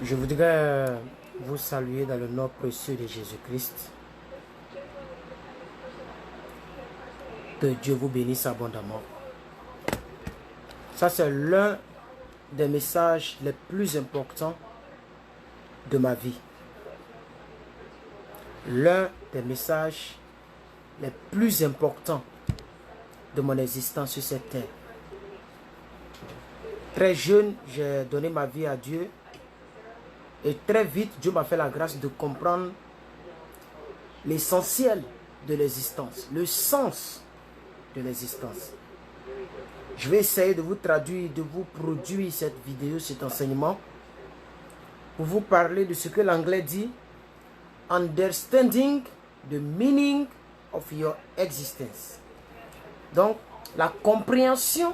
Je voudrais vous saluer dans le nom précieux de Jésus-Christ. Que Dieu vous bénisse abondamment. Ça, c'est l'un des messages les plus importants de ma vie. L'un des messages les plus importants de mon existence sur cette terre. Très jeune, j'ai donné ma vie à Dieu. Et très vite, Dieu m'a fait la grâce de comprendre l'essentiel de l'existence, le sens de l'existence. Je vais essayer de vous traduire, de vous produire cette vidéo, cet enseignement, pour vous parler de ce que l'anglais dit « Understanding the meaning of your existence ». Donc, la compréhension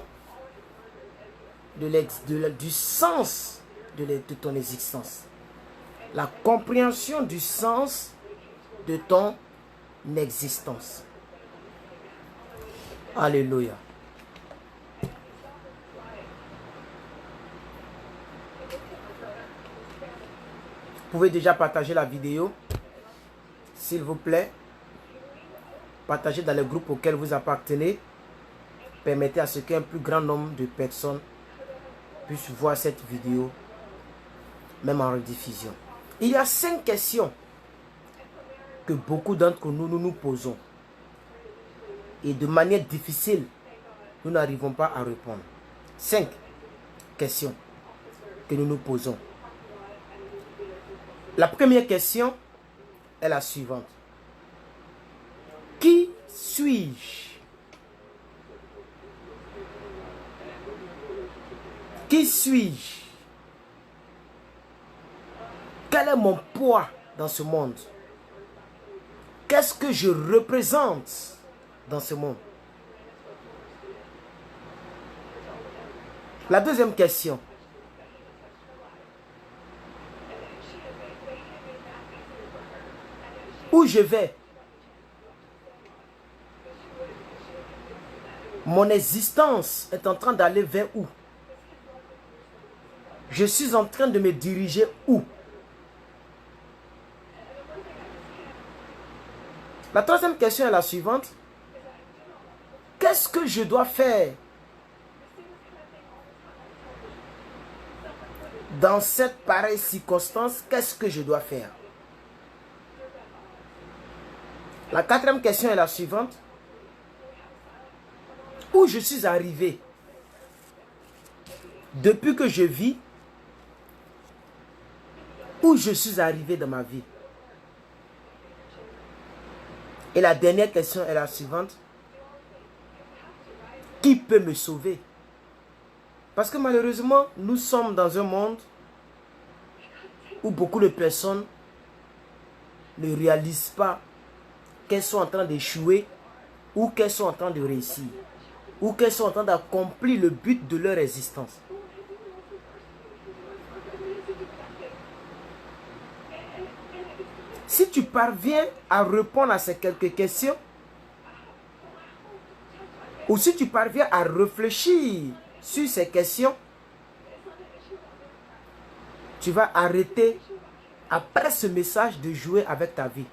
du sens de ton existence. La compréhension du sens de ton existence. Alléluia. Vous pouvez déjà partager la vidéo, s'il vous plaît. Partagez dans les groupes auxquels vous appartenez. Permettez à ce qu'un plus grand nombre de personnes puissent voir cette vidéo, même en rediffusion. Il y a 5 questions que beaucoup d'entre nous nous posons. Et de manière difficile, nous n'arrivons pas à répondre. 5 questions que nous nous posons. La première question est la suivante. Qui suis-je? Qui suis-je? Quel est mon poids dans ce monde? Qu'est-ce que je représente dans ce monde? La deuxième question. Où je vais? Mon existence est en train d'aller vers où? Je suis en train de me diriger où? La troisième question est la suivante. Qu'est-ce que je dois faire dans cette pareille circonstance? Qu'est-ce que je dois faire? La quatrième question est la suivante. Où je suis arrivé depuis que je vis? Où je suis arrivé dans ma vie? Et la dernière question est la suivante. Qui peut me sauver? Parce que malheureusement, nous sommes dans un monde où beaucoup de personnes ne réalisent pas qu'elles sont en train d'échouer ou qu'elles sont en train de réussir ou qu'elles sont en train d'accomplir le but de leur existence. Si tu parviens à répondre à ces quelques questions, ou si tu parviens à réfléchir sur ces questions, tu vas arrêter, après ce message, de jouer avec ta vie.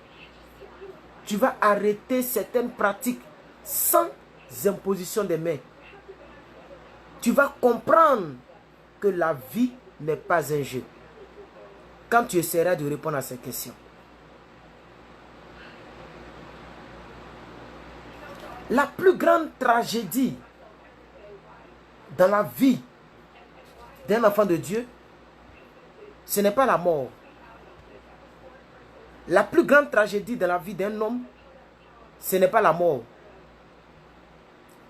Tu vas arrêter certaines pratiques sans imposition des mains. Tu vas comprendre que la vie n'est pas un jeu. Quand tu essaieras de répondre à ces questions. La plus grande tragédie dans la vie d'un enfant de Dieu, ce n'est pas la mort. La plus grande tragédie dans la vie d'un homme, ce n'est pas la mort.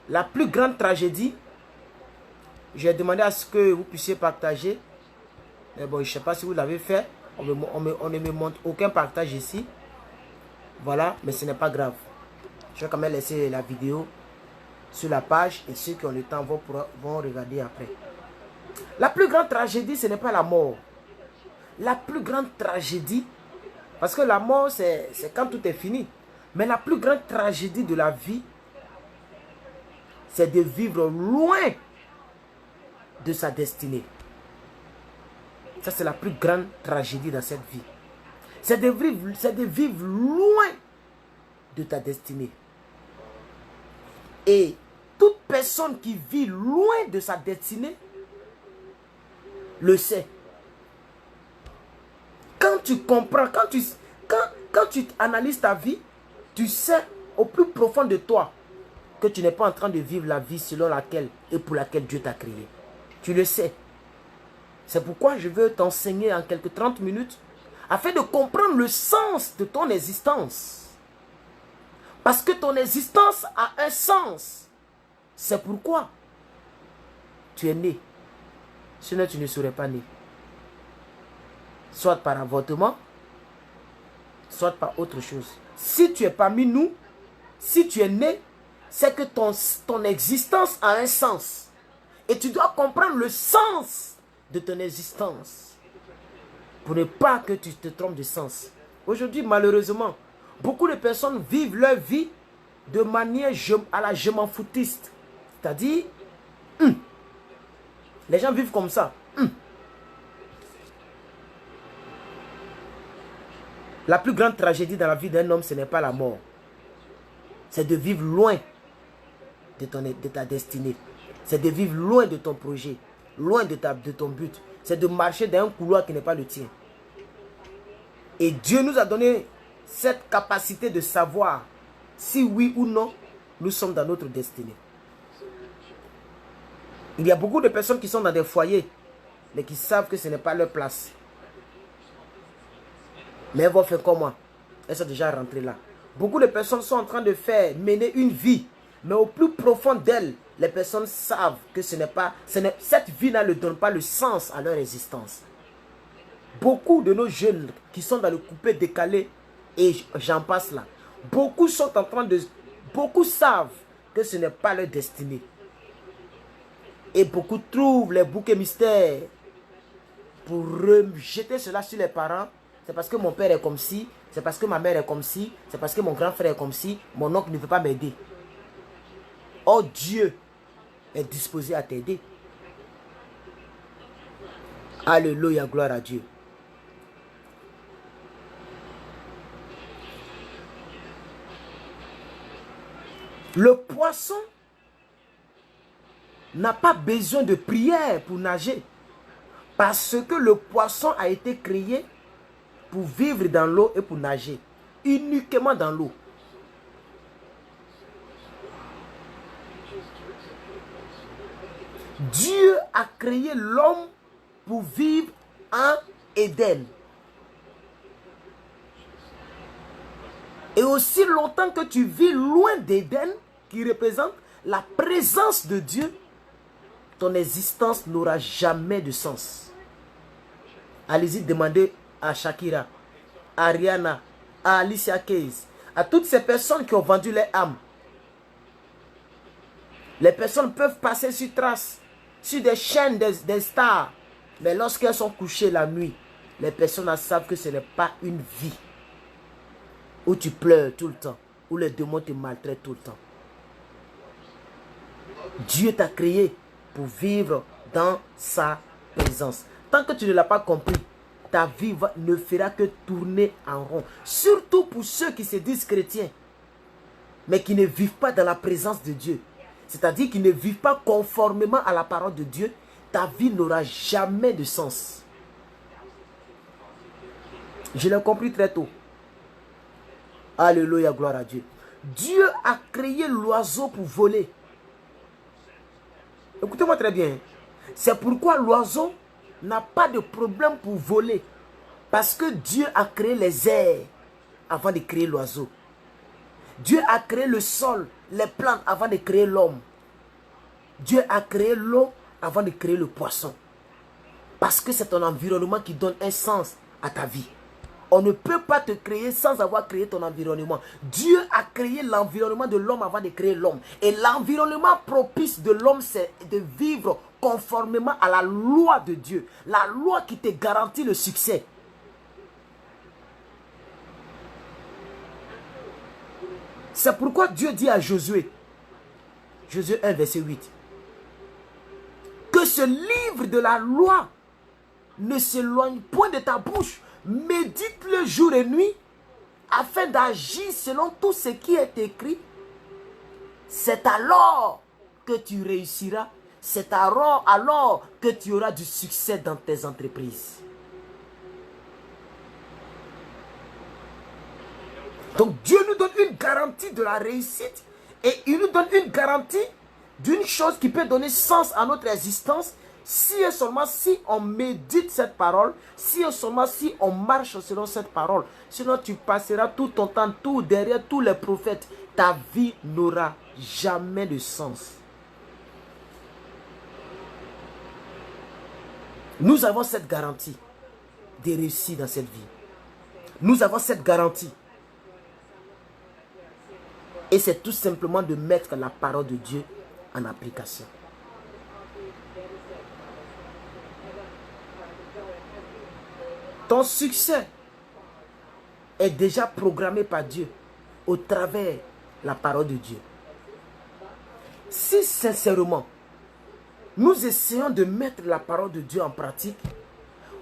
La plus grande tragédie, j'ai demandé à ce que vous puissiez partager. Mais bon, je ne sais pas si vous l'avez fait. On ne me montre aucun partage ici. Voilà, mais ce n'est pas grave. Je vais quand même laisser la vidéo sur la page et ceux qui ont le temps vont regarder après. La plus grande tragédie, ce n'est pas la mort. la plus grande tragédie, parce que la mort, c'est quand tout est fini. Mais la plus grande tragédie de la vie, c'est de vivre loin de sa destinée. Ça, c'est la plus grande tragédie dans cette vie. C'est de vivre loin de ta destinée. Et toute personne qui vit loin de sa destinée le sait. Quand tu comprends, quand tu analyses ta vie, tu sais au plus profond de toi que tu n'es pas en train de vivre la vie selon laquelle et pour laquelle Dieu t'a créé. Tu le sais. C'est pourquoi je veux t'enseigner en quelques 30 minutes afin de comprendre le sens de ton existence. Parce que ton existence a un sens. C'est pourquoi tu es né. Sinon tu ne serais pas né. Soit par avortement, soit par autre chose. Si tu es parmi nous, si tu es né, c'est que ton existence a un sens. Et tu dois comprendre le sens de ton existence. Pour ne pas que tu te trompes de sens. Aujourd'hui, malheureusement, beaucoup de personnes vivent leur vie de manière à la je m'en foutiste. C'est-à-dire, les gens vivent comme ça. La plus grande tragédie dans la vie d'un homme, ce n'est pas la mort. C'est de vivre loin de ta destinée. C'est de vivre loin de ton projet, loin de ton but. C'est de marcher dans un couloir qui n'est pas le tien. Et Dieu nous a donné cette capacité de savoir si oui ou non, nous sommes dans notre destinée. Il y a beaucoup de personnes qui sont dans des foyers, mais qui savent que ce n'est pas leur place. Mais elles vont faire comme moi. Elles sont déjà rentrées là. Beaucoup de personnes sont en train de mener une vie. Mais au plus profond d'elles, les personnes savent que cette vie-là ne donne pas le sens à leur existence. Beaucoup de nos jeunes qui sont dans le coupé décalé, et j'en passe là, beaucoup savent que ce n'est pas leur destinée. Et beaucoup trouvent les bouquets mystères pour rejeter cela sur les parents. C'est parce que mon père est comme ci, c'est parce que ma mère est comme ci, c'est parce que mon grand frère est comme ci, mon oncle ne veut pas m'aider. Oh, Dieu est disposé à t'aider. Alléluia, gloire à Dieu. Le poisson n'a pas besoin de prière pour nager. Parce que le poisson a été créé pour vivre dans l'eau et pour nager. Uniquement dans l'eau. Dieu a créé l'homme pour vivre en Éden. Et aussi longtemps que tu vis loin d'Éden, qui représente la présence de Dieu, ton existence n'aura jamais de sens. Allez-y demander à Shakira, à Rihanna, à Alicia Keys, à toutes ces personnes qui ont vendu leur âme. Les personnes peuvent passer sur trace, sur des chaînes des stars. Mais lorsqu'elles sont couchées la nuit, les personnes savent que ce n'est pas une vie où tu pleures tout le temps, où les démons te maltraitent tout le temps. Dieu t'a créé pour vivre dans sa présence. Tant que tu ne l'as pas compris, ta vie ne fera que tourner en rond. Surtout pour ceux qui se disent chrétiens, mais qui ne vivent pas dans la présence de Dieu. C'est-à-dire qu'ils ne vivent pas conformément à la parole de Dieu. Ta vie n'aura jamais de sens. Je l'ai compris très tôt. Alléluia, gloire à Dieu. Dieu a créé l'oiseau pour voler. Écoutez-moi très bien. C'est pourquoi l'oiseau n'a pas de problème pour voler. Parce que Dieu a créé les airs avant de créer l'oiseau. Dieu a créé le sol, les plantes avant de créer l'homme. Dieu a créé l'eau avant de créer le poisson. Parce que c'est ton environnement qui donne un sens à ta vie. On ne peut pas te créer sans avoir créé ton environnement. Dieu a créé l'environnement de l'homme avant de créer l'homme. Et l'environnement propice de l'homme, c'est de vivre conformément à la loi de Dieu. La loi qui te garantit le succès. C'est pourquoi Dieu dit à Josué, Josué 1, verset 8, que ce livre de la loi ne s'éloigne point de ta bouche. Médite-le jour et nuit, afin d'agir selon tout ce qui est écrit. C'est alors que tu réussiras. C'est alors que tu auras du succès dans tes entreprises. Donc Dieu nous donne une garantie de la réussite. Et il nous donne une garantie d'une chose qui peut donner sens à notre existence. Si et seulement si on médite cette parole, si et seulement si on marche selon cette parole. Sinon tu passeras tout ton temps, tout derrière tous les prophètes. Ta vie n'aura jamais de sens. Nous avons cette garantie de réussir dans cette vie. Nous avons cette garantie. Et c'est tout simplement de mettre la parole de Dieu en application. Ton succès est déjà programmé par Dieu au travers de la parole de Dieu. Si sincèrement, nous essayons de mettre la parole de Dieu en pratique,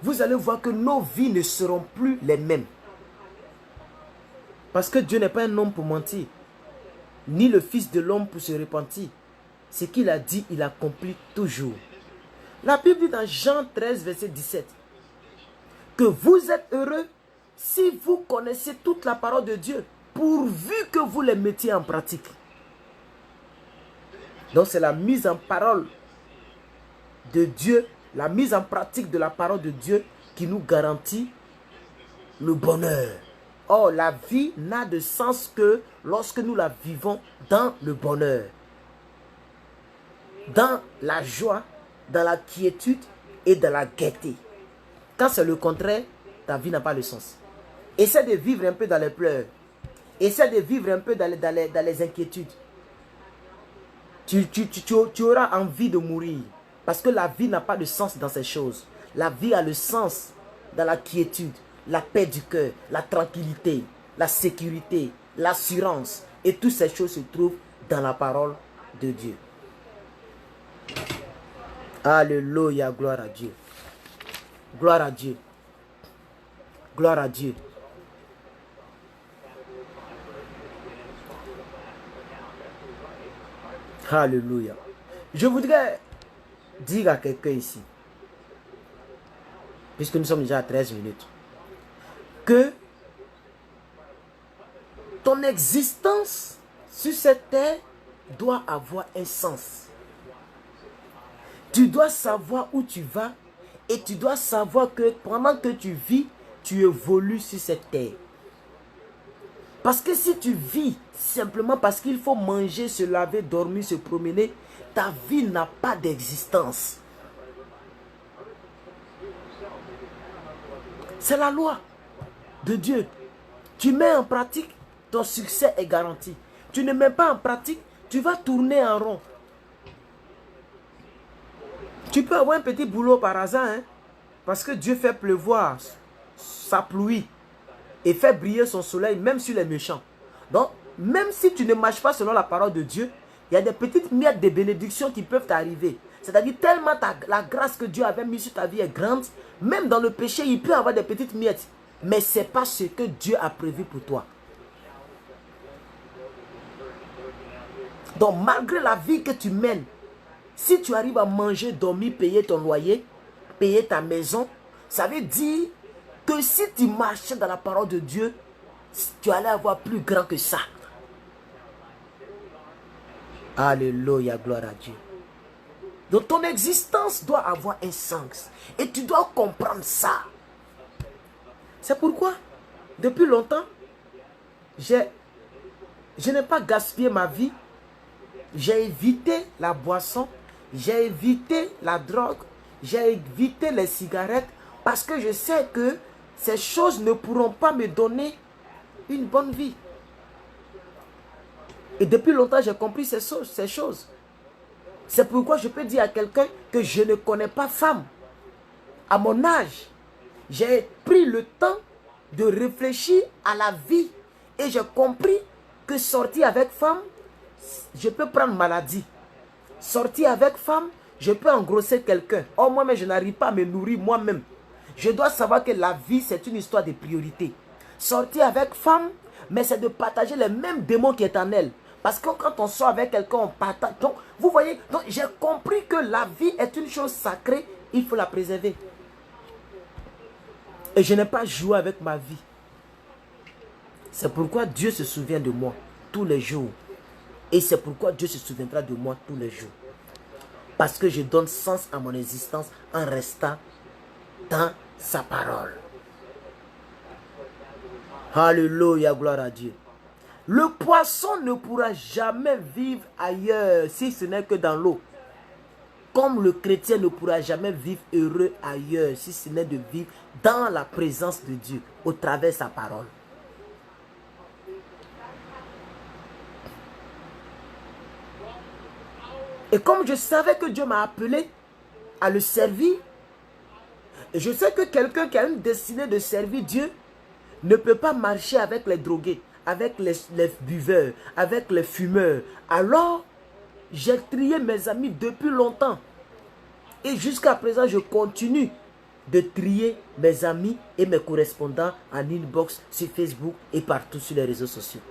vous allez voir que nos vies ne seront plus les mêmes. Parce que Dieu n'est pas un homme pour mentir, ni le Fils de l'homme pour se repentir. Ce qu'il a dit, il accomplit toujours. La Bible dit dans Jean 13, verset 17, que vous êtes heureux si vous connaissez toute la parole de Dieu, pourvu que vous les mettiez en pratique. Donc c'est la mise en parole de Dieu, la mise en pratique de la parole de Dieu qui nous garantit le bonheur. Or, la vie n'a de sens que lorsque nous la vivons dans le bonheur, dans la joie, dans la quiétude et dans la gaieté. Quand c'est le contraire, ta vie n'a pas de sens. Essaie de vivre un peu dans les pleurs. Essaie de vivre un peu dans les inquiétudes. Tu auras envie de mourir. Parce que la vie n'a pas de sens dans ces choses. La vie a le sens dans la quiétude, la paix du cœur, la tranquillité, la sécurité, l'assurance. Et toutes ces choses se trouvent dans la parole de Dieu. Alléluia, gloire à Dieu. Gloire à Dieu. Gloire à Dieu. Alléluia. Je voudrais dire à quelqu'un ici, puisque nous sommes déjà à 13 minutes, que ton existence sur cette terre doit avoir un sens. Tu dois savoir où tu vas et tu dois savoir que pendant que tu vis, tu évolues sur cette terre. Parce que si tu vis simplement parce qu'il faut manger, se laver, dormir, se promener, ta vie n'a pas d'existence. C'est la loi de Dieu. Tu mets en pratique, ton succès est garanti. Tu ne mets pas en pratique, tu vas tourner en rond. Tu peux avoir un petit boulot par hasard, hein, parce que Dieu fait pleuvoir sa pluie et fait briller son soleil même sur les méchants. Donc, même si tu ne marches pas selon la parole de Dieu, il y a des petites miettes de bénédiction qui peuvent t'arriver. C'est-à-dire tellement la grâce que Dieu avait mise sur ta vie est grande, même dans le péché, il peut y avoir des petites miettes. Mais ce n'est pas ce que Dieu a prévu pour toi. Donc, malgré la vie que tu mènes, si tu arrives à manger, dormir, payer ton loyer, payer ta maison, ça veut dire que si tu marchais dans la parole de Dieu, tu allais avoir plus grand que ça. Alléluia, gloire à Dieu. Donc ton existence doit avoir un sens. Et tu dois comprendre ça. C'est pourquoi, depuis longtemps, je n'ai pas gaspillé ma vie. J'ai évité la boisson, j'ai évité la drogue, j'ai évité les cigarettes parce que je sais que ces choses ne pourront pas me donner une bonne vie. Et depuis longtemps, j'ai compris ces choses. C'est pourquoi je peux dire à quelqu'un que je ne connais pas femme. À mon âge, j'ai pris le temps de réfléchir à la vie. Et j'ai compris que sortir avec femme, je peux prendre maladie. Sortir avec femme, je peux engrosser quelqu'un. Or, moi-même, je n'arrive pas à me nourrir moi-même. Je dois savoir que la vie, c'est une histoire de priorité. Sortir avec femme, mais c'est de partager les mêmes démons qui est en elle. Parce que quand on sort avec quelqu'un, on partage. Donc, vous voyez, j'ai compris que la vie est une chose sacrée, il faut la préserver. Et je n'ai pas joué avec ma vie. C'est pourquoi Dieu se souvient de moi tous les jours. Et c'est pourquoi Dieu se souviendra de moi tous les jours. Parce que je donne sens à mon existence en restant dans sa parole. Alléluia, gloire à Dieu. Le poisson ne pourra jamais vivre ailleurs si ce n'est que dans l'eau. Comme le chrétien ne pourra jamais vivre heureux ailleurs si ce n'est de vivre dans la présence de Dieu au travers de sa parole. Et comme je savais que Dieu m'a appelé à le servir, et je sais que quelqu'un qui a une destinée de servir Dieu ne peut pas marcher avec les drogués, avec les buveurs, avec les fumeurs. Alors, j'ai trié mes amis depuis longtemps. Et jusqu'à présent, je continue de trier mes amis et mes correspondants en inbox sur Facebook et partout sur les réseaux sociaux.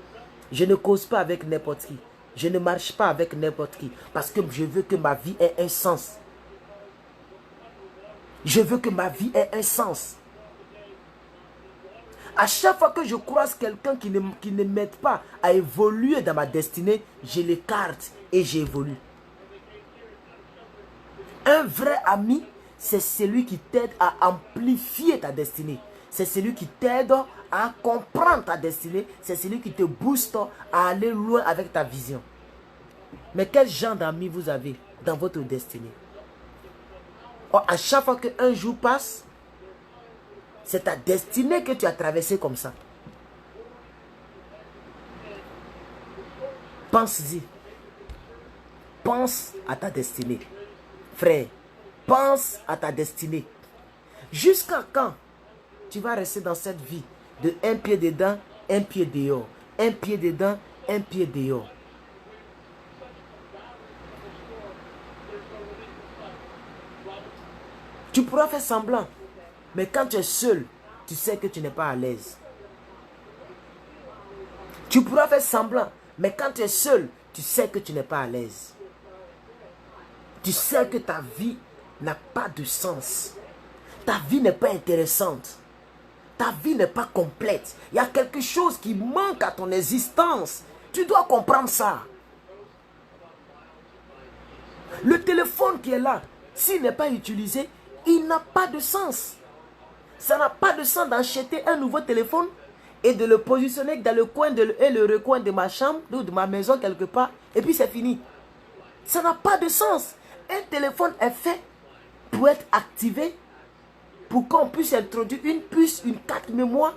Je ne cause pas avec n'importe qui. Je ne marche pas avec n'importe qui. Parce que je veux que ma vie ait un sens. Je veux que ma vie ait un sens. À chaque fois que je croise quelqu'un qui ne m'aide pas à évoluer dans ma destinée, je l'écarte et j'évolue. Un vrai ami, c'est celui qui t'aide à amplifier ta destinée. C'est celui qui t'aide à comprendre ta destinée. C'est celui qui te booste à aller loin avec ta vision. Mais quel genre d'amis vous avez dans votre destinée? Or, à chaque fois qu'un jour passe, c'est ta destinée que tu as traversée comme ça. Pense-y. Pense à ta destinée. Frère, pense à ta destinée. Jusqu'à quand tu vas rester dans cette vie de un pied dedans, un pied dehors. Un pied dedans, un pied dehors. Tu pourras faire semblant. Mais quand tu es seul, tu sais que tu n'es pas à l'aise. Tu pourras faire semblant. Mais quand tu es seul, tu sais que tu n'es pas à l'aise. Tu sais que ta vie n'a pas de sens. Ta vie n'est pas intéressante. Ta vie n'est pas complète. Il y a quelque chose qui manque à ton existence. Tu dois comprendre ça. Le téléphone qui est là, s'il n'est pas utilisé, il n'a pas de sens. Ça n'a pas de sens d'acheter un nouveau téléphone et de le positionner dans le coin et le recoin de ma chambre ou de ma maison quelque part et puis c'est fini. Ça n'a pas de sens. Un téléphone est fait pour être activé, pour qu'on puisse introduire une puce, une carte mémoire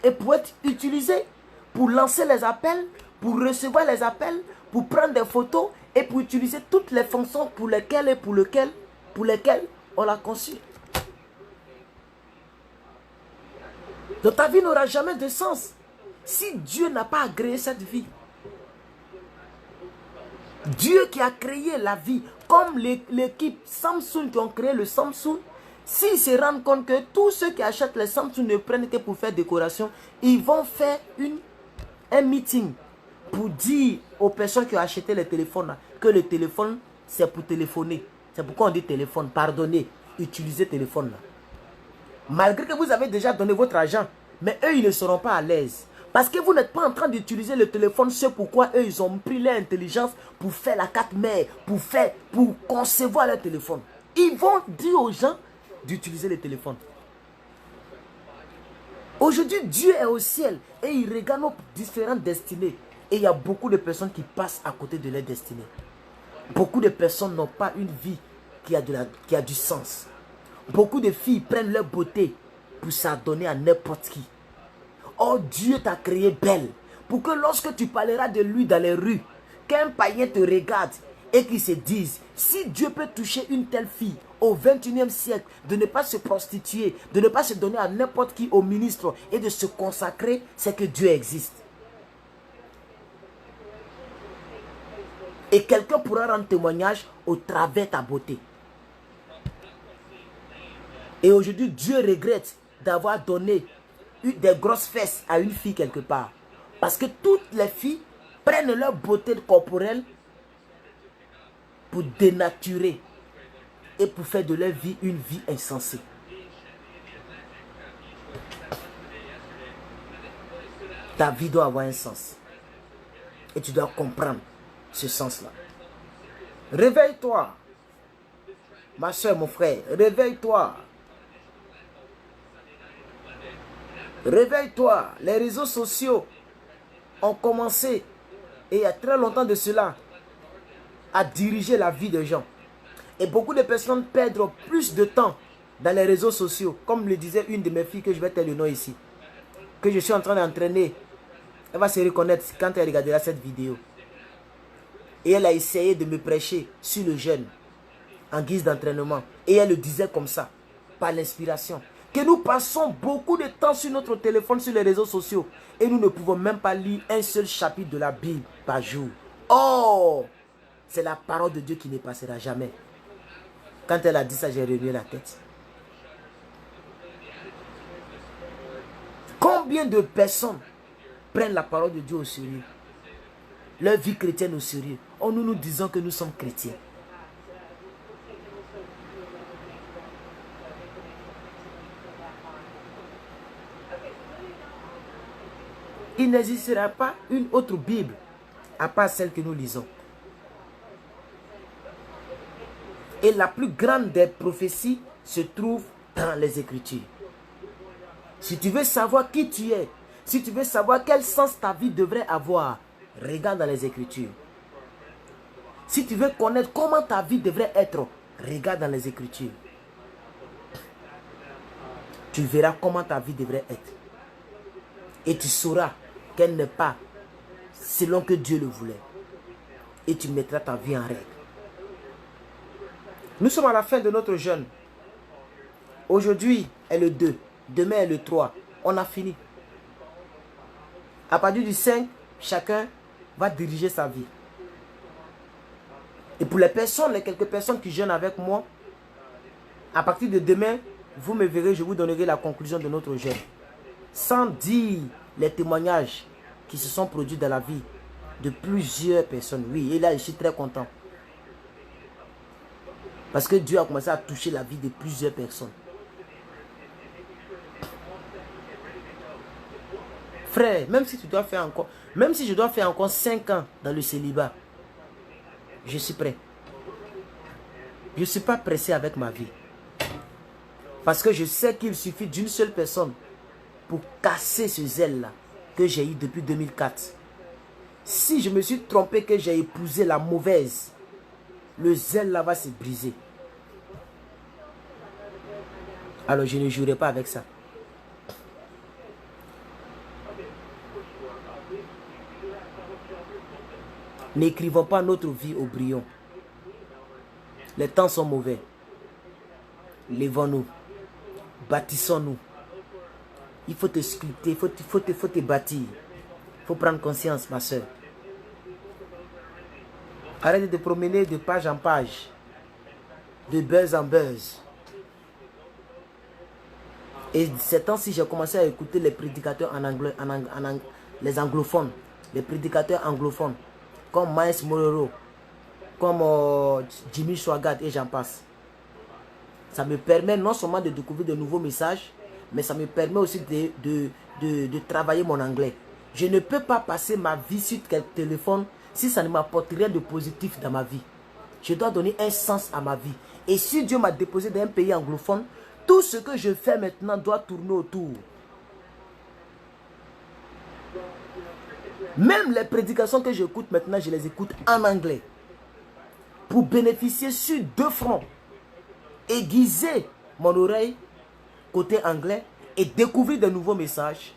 et pour être utilisé pour lancer les appels, pour recevoir les appels, pour prendre des photos et pour utiliser toutes les fonctions pour lesquelles on l'a conçu. Donc ta vie n'aura jamais de sens si Dieu n'a pas agréé cette vie. Dieu qui a créé la vie, comme l'équipe Samsung qui ont créé le Samsung, s'ils se rendent compte que tous ceux qui achètent les Samsung ne prennent que pour faire décoration, ils vont faire un meeting pour dire aux personnes qui ont acheté les téléphones que le téléphone c'est pour téléphoner. C'est pourquoi on dit téléphone, pardonnez, utilisez téléphone là. Malgré que vous avez déjà donné votre argent, mais eux ils ne seront pas à l'aise. Parce que vous n'êtes pas en train d'utiliser le téléphone, c'est pourquoi eux ils ont pris leur intelligence pour faire la carte mère, pour concevoir leur téléphone. Ils vont dire aux gens d'utiliser le téléphone. Aujourd'hui, Dieu est au ciel et il regarde nos différentes destinées. Et il y a beaucoup de personnes qui passent à côté de leur destinée. Beaucoup de personnes n'ont pas une vie qui a du sens. Beaucoup de filles prennent leur beauté pour s'adonner à n'importe qui. Oh, Dieu t'a créé belle pour que lorsque tu parleras de lui dans les rues, qu'un païen te regarde et qu'il se dise, si Dieu peut toucher une telle fille au 21e siècle, de ne pas se prostituer, de ne pas se donner à n'importe qui, au ministre, et de se consacrer, c'est que Dieu existe. Et quelqu'un pourra rendre témoignage au travers de ta beauté. Et aujourd'hui, Dieu regrette d'avoir donné des grosses fesses à une fille quelque part. Parce que toutes les filles prennent leur beauté corporelle pour dénaturer et pour faire de leur vie une vie insensée. Ta vie doit avoir un sens. Et tu dois comprendre ce sens-là. Réveille-toi. Ma soeur, mon frère, réveille-toi. Réveille-toi. Les réseaux sociaux ont commencé, et il y a très longtemps de cela, à diriger la vie des gens. Et beaucoup de personnes perdent plus de temps dans les réseaux sociaux. Comme le disait une de mes filles, que je vais taire le nom ici, que je suis en train d'entraîner. Elle va se reconnaître quand elle regardera cette vidéo. Et elle a essayé de me prêcher sur le jeûne en guise d'entraînement. Et elle le disait comme ça, par l'inspiration. Que nous passons beaucoup de temps sur notre téléphone, sur les réseaux sociaux. Et nous ne pouvons même pas lire un seul chapitre de la Bible par jour. Oh! C'est la parole de Dieu qui ne passera jamais. Quand elle a dit ça, j'ai remué la tête. Combien de personnes prennent la parole de Dieu au sérieux? Leur vie chrétienne au sérieux. Oh, nous disons que nous sommes chrétiens. Il n'existera pas une autre Bible à part celle que nous lisons. Et la plus grande des prophéties se trouve dans les Écritures. Si tu veux savoir qui tu es, si tu veux savoir quel sens ta vie devrait avoir, regarde dans les Écritures. Si tu veux connaître comment ta vie devrait être, regarde dans les Écritures. Tu verras comment ta vie devrait être. Et tu sauras qu'elle n'est pas selon que Dieu le voulait. Et tu mettras ta vie en règle. Nous sommes à la fin de notre jeûne. Aujourd'hui est le 2. Demain est le 3. On a fini. À partir du 5, chacun va diriger sa vie. Et pour les quelques personnes qui jeûnent avec moi, à partir de demain, vous me verrez, je vous donnerai la conclusion de notre jeûne. Sans dire les témoignages qui se sont produits dans la vie de plusieurs personnes. Oui, et là, je suis très content. Parce que Dieu a commencé à toucher la vie de plusieurs personnes. Frère, même si tu dois faire encore, même si je dois faire encore 5 ans dans le célibat, je suis prêt. Je ne suis pas pressé avec ma vie. Parce que je sais qu'il suffit d'une seule personne pour casser ce zèle-là que j'ai eu depuis 2004. Si je me suis trompé que j'ai épousé la mauvaise, le zèle là va se briser. Alors je ne jouerai pas avec ça. N'écrivons pas notre vie au brouillon. Les temps sont mauvais. Lèvons-nous. Bâtissons-nous. Il faut te sculpter, il faut te bâtir. Il faut prendre conscience, ma soeur. Arrête de te promener de page en page, de buzz en buzz. Et ces temps-ci, j'ai commencé à écouter les prédicateurs en anglais, les anglophones, les prédicateurs anglophones, comme Miles Monroe, comme Jimmy Swaggart et j'en passe. Ça me permet non seulement de découvrir de nouveaux messages, mais ça me permet aussi de travailler mon anglais. Je ne peux pas passer ma vie sur quel téléphone si ça ne m'apporte rien de positif dans ma vie. Je dois donner un sens à ma vie. Et si Dieu m'a déposé dans un pays anglophone, tout ce que je fais maintenant doit tourner autour. Même les prédications que j'écoute maintenant, je les écoute en anglais. Pour bénéficier sur 2 fronts. Aiguiser mon oreille côté anglais et découvrir de nouveaux messages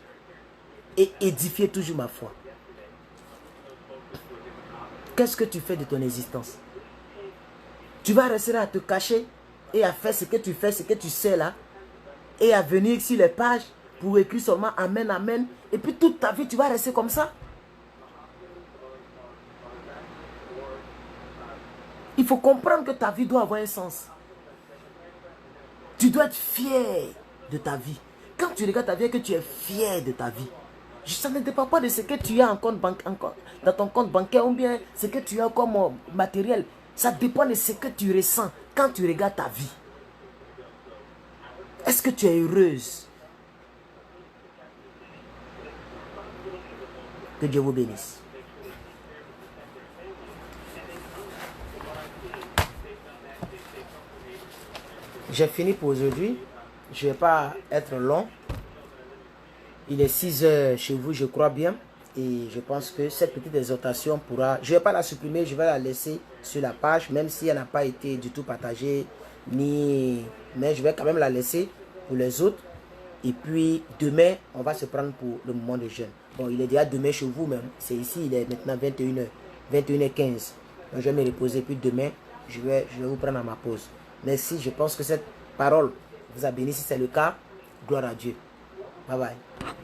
et édifier toujours ma foi. Qu'est-ce que tu fais de ton existence? Tu vas rester là à te cacher et à faire ce que tu fais, ce que tu sais là, et à venir sur les pages pour écrire seulement Amen, Amen. Et puis toute ta vie, tu vas rester comme ça. Il faut comprendre que ta vie doit avoir un sens. Tu dois être fier de ta vie. Quand tu regardes ta vie et que tu es fier de ta vie, ça ne dépend pas de ce que tu as dans ton compte bancaire ou bien ce que tu as comme matériel. Ça dépend de ce que tu ressens quand tu regardes ta vie. Est-ce que tu es heureuse? Que Dieu vous bénisse. J'ai fini pour aujourd'hui. Je ne vais pas être long. Il est 6 heures chez vous, je crois bien. Et je pense que cette petite exhortation pourra... Je ne vais pas la supprimer, je vais la laisser sur la page, même si elle n'a pas été du tout partagée, mais je vais quand même la laisser pour les autres. Et puis, demain, on va se prendre pour le moment de jeûne. Bon, il est déjà demain chez vous même. C'est ici, il est maintenant 21h, 21h15. Donc, je vais me reposer. Puis demain, je vais vous prendre à ma pause. Merci, je pense que cette parole vous a béni. Si c'est le cas, gloire à Dieu. Bye bye.